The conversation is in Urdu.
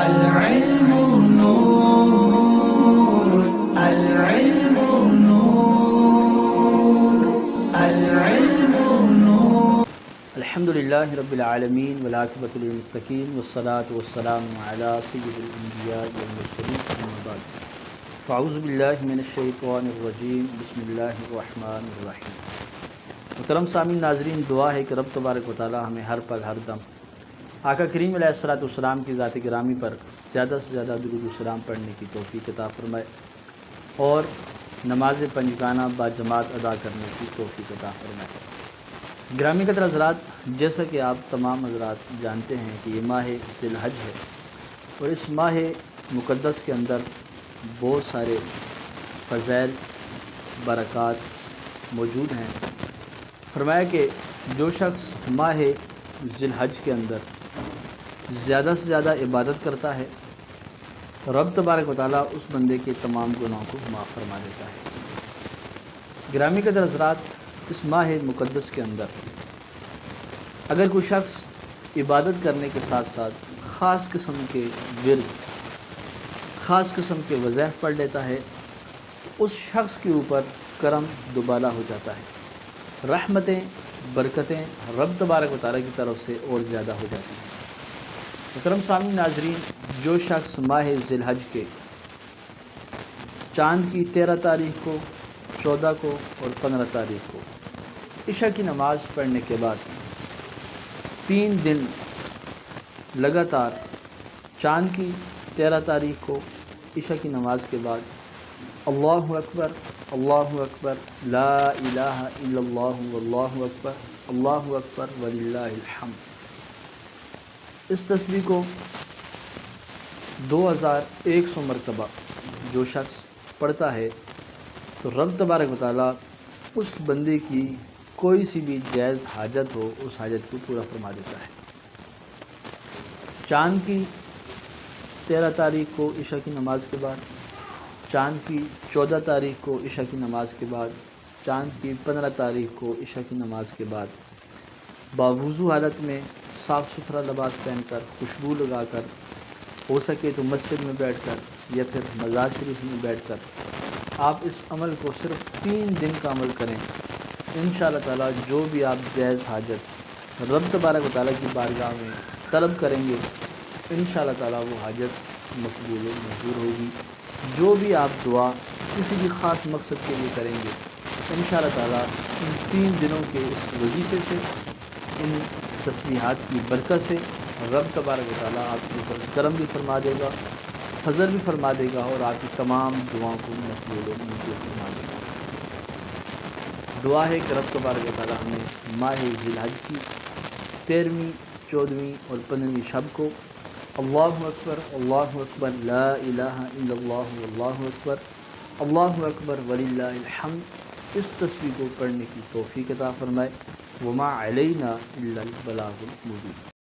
العلم نور، العلم نور، العلم نور. الحمد للہ رب العالمین والعاقبۃ للمتقین والصلاة والسلام علی سید الانبیاء والمرسلین اما بعد فاعوذ باللہ من الشیطان الرجیم بسم اللہ الرحمن الرحیم. محترم سامعین ناظرین، دعا ہے کہ رب تبارک و تعالی ہمیں ہر پل ہر دم آقا کریم علیہ الصلوۃ والسلام کی ذات گرامی پر زیادہ سے زیادہ درود و سلام پڑھنے کی توفیق عطا فرمائے اور نماز پنجگانہ با جماعت ادا کرنے کی توفیق عطا فرمائے. گرامی قدر حضرات، جیسا کہ آپ تمام حضرات جانتے ہیں کہ یہ ماہ ذی الحج ہے اور اس ماہ مقدس کے اندر بہت سارے فضائل برکات موجود ہیں. فرمایا کہ جو شخص ماہ ذی الحج کے اندر زیادہ سے زیادہ عبادت کرتا ہے رب تبارک و تعالیٰ اس بندے کے تمام گناہوں کو معاف فرما دیتا ہے. گرامی قدر حضرات، اس ماہ مقدس کے اندر اگر کوئی شخص عبادت کرنے کے ساتھ ساتھ خاص قسم کے ورد، خاص قسم کے وظائف پڑھ لیتا ہے، اس شخص کے اوپر کرم دوبالا ہو جاتا ہے، رحمتیں برکتیں رب تبارک و تعالیٰ کی طرف سے اور زیادہ ہو جاتی ہیں. محترم سامعین ناظرین، جو شخص ماہ ذی الحج کے چاند کی 13 تاریخ کو، 14 کو اور 15 تاریخ کو عشاء کی نماز پڑھنے کے بعد 3 دن لگاتار چاند کی 13 تاریخ کو عشاء کی نماز کے بعد اللہ اکبر لا الہ الا اللہ واللہ اکبر وللہ الحمد، اس تسبیح کو 2100 مرتبہ جو شخص پڑھتا ہے تو رب تبارک و تعالیٰ اس بندے کی کوئی سی بھی جائز حاجت ہو اس حاجت کو پورا فرما دیتا ہے. چاند کی 13 تاریخ کو عشاء کی نماز کے بعد، چاند کی 14 تاریخ کو عشاء کی نماز کے بعد، چاند کی 15 تاریخ کو عشاء کی نماز کے بعد باوضو حالت میں صاف ستھرا لباس پہن کر، خوشبو لگا کر، ہو سکے تو مسجد میں بیٹھ کر یا پھر مزار شریف میں بیٹھ کر آپ اس عمل کو صرف 3 دن کا عمل کریں. انشاءاللہ تعالیٰ جو بھی آپ جائز حاجت رب تبارک و تعالیٰ کی بارگاہ میں طلب کریں گے انشاءاللہ تعالیٰ وہ حاجت مقبول و منظور ہوگی. جو بھی آپ دعا کسی بھی خاص مقصد کے لیے کریں گے انشاءاللہ تعالیٰ ان 3 دنوں کے اس وظیفے سے، ان تسبیحات کی برکت سے رب تبارک و تعالیٰ آپ کے اوپر کرم بھی فرما دے گا، فضل بھی فرما دے گا اور آپ کی تمام دعاؤں کو مقبول و منظور فرما دے گا. دعا ہے کہ رب تبارک و تعالیٰ ہمیں ماہ ذی الحج کی 13ویں، 14ویں اور 15ویں شب کو اللہ اکبر لا الہ الا اللہ واللہ اکبر وللہ الحمد اس تسبیح کو پڑھنے کی توفیق عطا فرمائے. وما علینا الا البلاغ المبین.